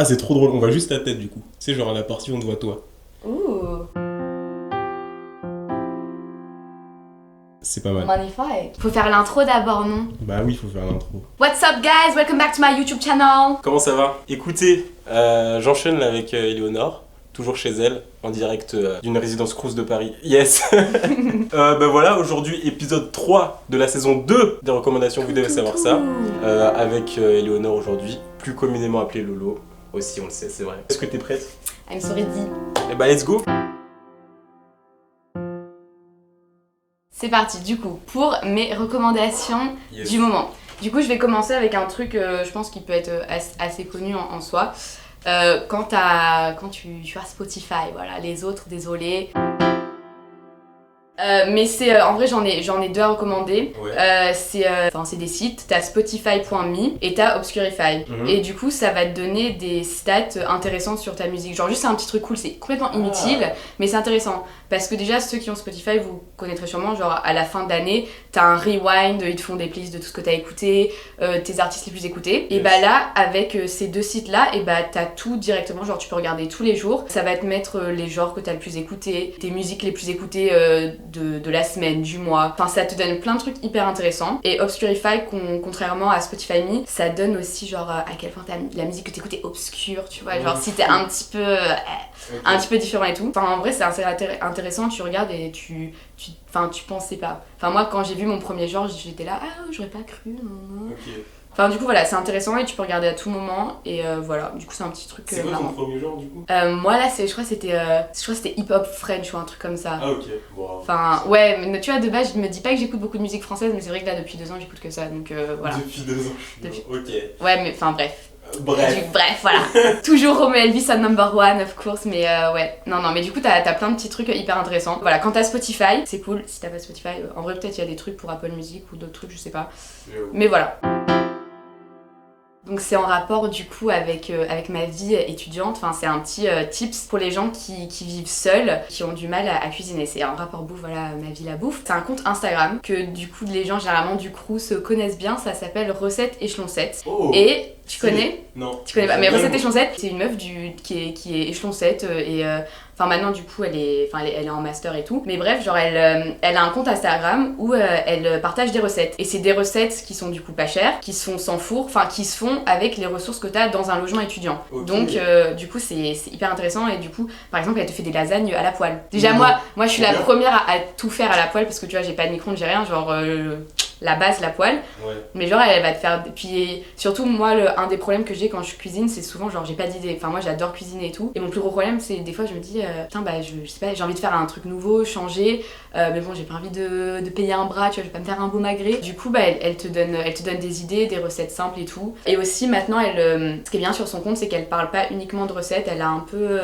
Ah, c'est trop drôle, on voit juste ta tête du coup. C'est genre à la partie où on te voit toi. Ouh, C'est pas mal. magnifique. Faut faire l'intro d'abord, non? Bah oui, faut faire l'intro. What's up guys, welcome back to my YouTube channel. Comment ça va? Écoutez, j'enchaîne là avec Éléonore, toujours chez elle, en direct d'une résidence Crous de Paris. Yes. Bah voilà, aujourd'hui épisode 3 de la saison 2 des recommandations, vous devez savoir ça. Avec Éléonore aujourd'hui, plus communément appelée Lolo. Aussi, on le sait, c'est vrai. Est-ce que t'es prête? I'm so ready. Eh bah let's go. C'est parti, du coup, pour mes recommandations Yes. du moment. Du coup, je vais commencer avec un truc, je pense, qui peut être assez connu en soi. Quand tu as Spotify, voilà, les autres, désolé. Mais c'est en vrai j'en ai deux à recommander. Ouais. C'est des sites, t'as Spotify.me et t'as Obscurify. Et du coup ça va te donner des stats intéressantes sur ta musique. Genre juste c'est un petit truc cool, c'est complètement inutile, mais c'est intéressant. Parce que déjà ceux qui ont Spotify vous connaîtrez sûrement, genre à la fin d'année, t'as un rewind, ils te font des playlists de tout ce que t'as écouté, tes artistes les plus écoutés. Et bah là avec ces deux sites là, et bah t'as tout directement, genre tu peux regarder tous les jours. Ça va te mettre les genres que t'as le plus écouté, tes musiques les plus écoutées de la semaine, du mois. Enfin, ça te donne plein de trucs hyper intéressants. Et Obscurify, contrairement à Spotify Me, ça donne aussi genre à quel point la musique que t'écoutes est obscure, tu vois. Genre si t'es un petit peu différent et tout. Enfin, en vrai, c'est assez intéressant. Tu regardes et tu pensais pas. Enfin, moi, quand j'ai vu mon premier genre, j'étais là, ah, j'aurais pas cru. Enfin, du coup, voilà, c'est intéressant et tu peux regarder à tout moment. Et voilà, du coup, c'est un petit truc. C'est quoi ton premier genre du coup? Moi, là, je crois que c'était hip-hop French ou un truc comme ça. Ah, ok. Wow. Enfin, ouais, mais tu vois, de base, je me dis pas que j'écoute beaucoup de musique française, mais c'est vrai que là, depuis 2 ans, j'écoute que ça, donc voilà. Depuis 2 ans, je suis ok. Ouais, mais enfin, bref. Bref, voilà. Toujours Romeo Elvis à number one, of course, mais ouais. Non, mais du coup, t'as plein de petits trucs hyper intéressants. Voilà, quand t'as Spotify, c'est cool. Si t'as pas Spotify, en vrai, peut-être il y a des trucs pour Apple Music ou d'autres trucs, je sais pas. Mais voilà. Donc c'est en rapport du coup avec ma vie étudiante, enfin c'est un petit tips pour les gens qui vivent seuls, qui ont du mal à cuisiner. C'est un rapport bouffe, voilà, ma vie la bouffe. C'est un compte Instagram que du coup les gens généralement du Crous connaissent bien, ça s'appelle Recette Échelon 7. Oh, et tu connais? Non. Tu connais pas, mais Recette Échelon 7, c'est une meuf qui est Échelon 7 et enfin maintenant du coup elle est en master et tout. Mais bref, genre elle a un compte Instagram où elle partage des recettes. Et c'est des recettes qui sont du coup pas chères, qui sont sans four, enfin qui se font avec les ressources que t'as dans un logement étudiant. Okay. Donc du coup c'est hyper intéressant et du coup par exemple elle te fait des lasagnes à la poêle. Déjà moi je suis la première à tout faire à la poêle parce que tu vois j'ai pas de micro-ondes, j'ai rien, genre la base, la poêle. Ouais. Mais genre elle va te faire. Puis surtout moi un des problèmes que j'ai quand je cuisine c'est souvent genre j'ai pas d'idée. Enfin moi j'adore cuisiner et tout. Et mon plus gros problème c'est des fois je me dis putain bah je sais pas, j'ai envie de faire un truc nouveau, changer. Mais bon j'ai pas envie de payer un bras, tu vois, je vais pas me faire un beau magret. Du coup bah elle te donne des idées, des recettes simples et tout. Et aussi maintenant ce qui est bien sur son compte c'est qu'elle parle pas uniquement de recettes, elle a un peu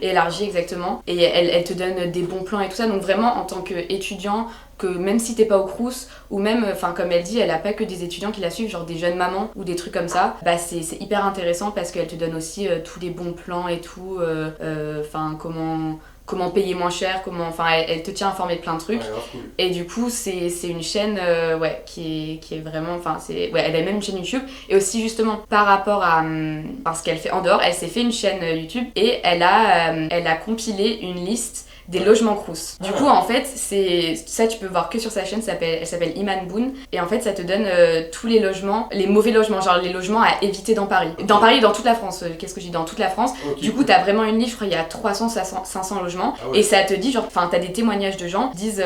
élargi exactement. Et elle te donne des bons plans et tout ça. Donc vraiment en tant qu'étudiant, que même si t'es pas au Crous ou même enfin comme elle dit elle a pas que des étudiants qui la suivent, genre des jeunes mamans ou des trucs comme ça, bah c'est hyper intéressant parce qu'elle te donne aussi tous les bons plans et tout, enfin comment payer moins cher, enfin elle te tient informé de plein de trucs. Ouais, cool. Et du coup c'est une chaîne ouais qui est vraiment, enfin c'est ouais, elle a même une chaîne YouTube. Et aussi justement par rapport à ce qu'elle fait en dehors, elle s'est fait une chaîne YouTube et elle a compilé une liste des logements Crous. Du coup, en fait, c'est ça, tu peux voir que sur sa chaîne, elle s'appelle Iman Boon. Et en fait, ça te donne tous les logements, les mauvais logements, genre les logements à éviter dans Paris. Dans Paris, dans toute la France. Qu'est-ce que je dis? Dans toute la France. Okay. Du coup, t'as vraiment une liste, je crois, il y a 300, 500 logements. Ah ouais. Et ça te dit, genre, enfin, t'as des témoignages de gens qui disent,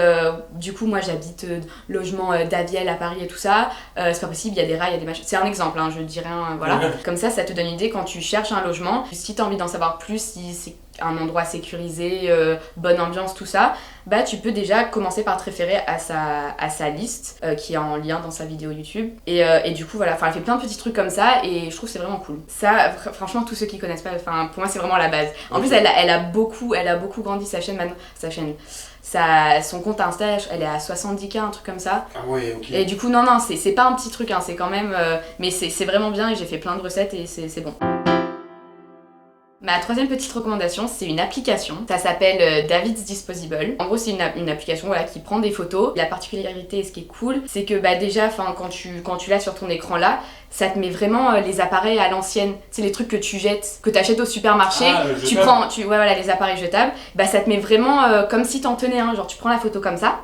du coup, moi, j'habite logement d'Aviel à Paris et tout ça. C'est pas possible, il y a des rats, il y a des machins. C'est un exemple, hein, je dis rien, voilà. Comme ça te donne une idée quand tu cherches un logement. Si t'as envie d'en savoir plus, si c'est un endroit sécurisé, bonne ambiance, tout ça, bah tu peux déjà commencer par te référer à sa liste qui est en lien dans sa vidéo YouTube. Et du coup voilà, elle fait plein de petits trucs comme ça et je trouve que c'est vraiment cool. Ça, franchement, tous ceux qui connaissent pas, pour moi c'est vraiment la base. En plus elle a beaucoup grandi sa chaîne maintenant, son compte Insta, elle est à 70K, un truc comme ça. Ah ouais, ok. Et du coup non, c'est pas un petit truc, hein, c'est quand même, mais c'est vraiment bien et j'ai fait plein de recettes et c'est bon. Ma troisième petite recommandation, c'est une application. Ça s'appelle David's Disposable. En gros, c'est une application voilà, qui prend des photos. La particularité, et ce qui est cool, c'est que bah, déjà, quand tu l'as sur ton écran là, ça te met vraiment les appareils à l'ancienne. C'est les trucs que tu jettes, que t'achètes au supermarché. Tu jetable. prends, ouais, voilà, les appareils jetables. Bah, ça te met vraiment comme si t'en tenais un. Genre, tu prends la photo comme ça.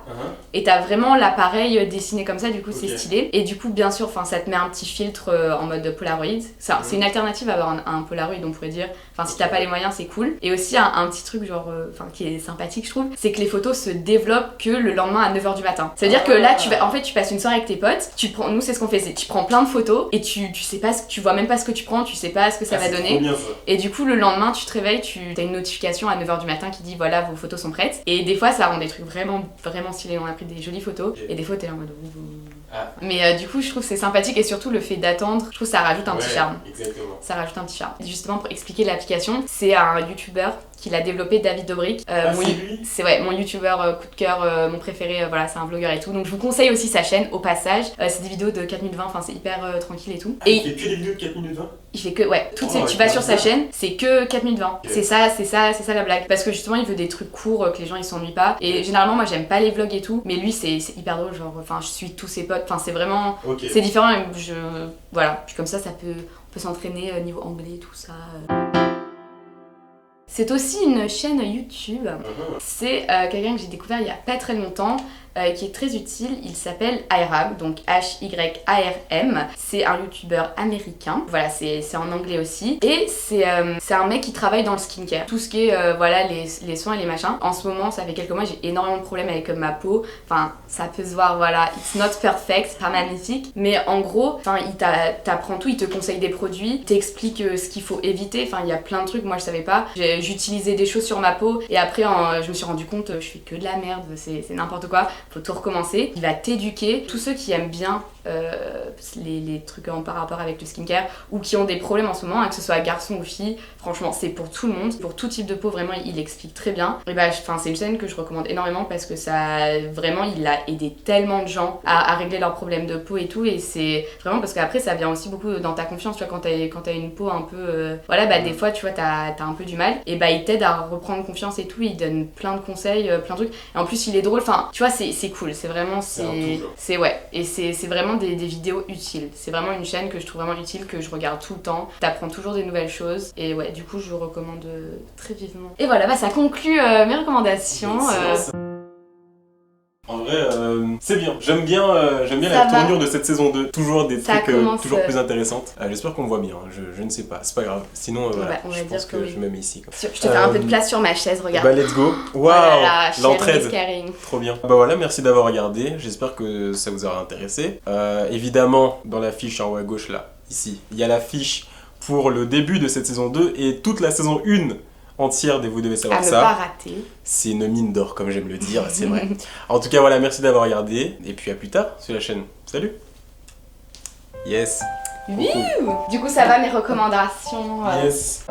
Et t'as vraiment l'appareil dessiné comme ça, du coup, c'est stylé. Et du coup, bien sûr, ça te met un petit filtre en mode Polaroid. C'est une alternative à avoir un Polaroid, on pourrait dire. Enfin, si t'as pas les moyens, c'est cool. Et aussi, un petit truc, genre, qui est sympathique, je trouve, c'est que les photos se développent que le lendemain à 9h du matin. C'est-à-dire que là, tu passes une soirée avec tes potes, nous, c'est ce qu'on fait, tu prends plein de photos et tu sais pas, tu vois même pas ce que tu prends, tu sais pas ce que ça va donner. Bien, ça. Et du coup, le lendemain, tu te réveilles, t'as une notification à 9h du matin qui dit voilà, vos photos sont prêtes. Et des fois, ça rend des trucs vraiment, vraiment stylés. On a pris des jolies photos. Et des fois, t'es là en mode. Mais du coup, je trouve que c'est sympathique et surtout le fait d'attendre, je trouve que ça rajoute un petit charme. Exactement. Ça rajoute un petit charme. Justement, pour expliquer l'application, c'est un youtubeur qui l'a développé, David Dobrik. C'est mon youtubeur coup de cœur, mon préféré, voilà, c'est un vlogueur et tout. Donc je vous conseille aussi sa chaîne au passage. C'est des vidéos de 4 minutes 20, c'est hyper tranquille et tout. Et il fait que des vidéos de 4 minutes 20 ? Il fait que, tu vas sur sa chaîne, c'est que 4 minutes 20. C'est ça la blague. Parce que justement, il veut des trucs courts, que les gens ils s'ennuient pas. Et généralement, moi j'aime pas les vlogs et tout, mais lui c'est hyper drôle, genre, je suis tous ses potes, c'est vraiment. C'est différent, voilà. Puis comme ça, on peut s'entraîner niveau anglais, tout ça. C'est aussi une chaîne YouTube. C'est quelqu'un que j'ai découvert il y a pas très longtemps, qui est très utile. Il s'appelle Hyram, donc Hyarm. C'est un youtubeur américain. Voilà, c'est en anglais aussi. Et c'est un mec qui travaille dans le skincare. Tout ce qui est voilà, les soins et les machins. En ce moment, ça fait quelques mois, j'ai énormément de problèmes avec ma peau. Enfin, ça peut se voir, voilà. It's not perfect, c'est pas magnifique. Mais en gros, il t'apprend tout, il te conseille des produits, t'explique ce qu'il faut éviter. Enfin, il y a plein de trucs, moi je savais pas. J'utilisais des choses sur ma peau et après je me suis rendu compte, je fais que de la merde, c'est n'importe quoi. Faut tout recommencer. Il va t'éduquer. Tous ceux qui aiment bien les trucs par rapport avec le skincare ou qui ont des problèmes en ce moment, que ce soit garçon ou fille, franchement c'est pour tout le monde, pour tout type de peau, vraiment il explique très bien. Et c'est une chaîne que je recommande énormément parce que vraiment il a aidé tellement de gens à régler leurs problèmes de peau et tout, et c'est vraiment parce qu'après ça vient aussi beaucoup dans ta confiance, tu vois, quand t'as une peau un peu des fois tu vois t'as un peu du mal, et il t'aide à reprendre confiance et tout, il donne plein de conseils, plein de trucs, et en plus il est drôle, tu vois, c'est cool, c'est vraiment et c'est vraiment des vidéos utiles. C'est vraiment une chaîne que je trouve vraiment utile, que je regarde tout le temps. T'apprends toujours des nouvelles choses et du coup je recommande très vivement. Et voilà, ça conclut mes recommandations. En vrai, c'est bien. J'aime bien la tournure de cette saison 2. Toujours des trucs toujours plus intéressantes. J'espère qu'on me voit bien. Je ne sais pas. C'est pas grave. Sinon, je pense que je me mets ici. Je te fais un peu de place sur ma chaise, regarde. Let's go. Waouh, l'entraide. Caring. Trop bien. Voilà, merci d'avoir regardé. J'espère que ça vous aura intéressé. Évidemment, dans la fiche en haut à gauche, là, ici, il y a la fiche pour le début de cette saison 2 et toute la saison 1 entière des Vous devez savoir ça. À ne pas rater. C'est une mine d'or, comme j'aime le dire, c'est vrai. En tout cas, voilà, merci d'avoir regardé. Et puis à plus tard sur la chaîne. Salut. Yes. Du coup, ça va mes recommandations. Yes.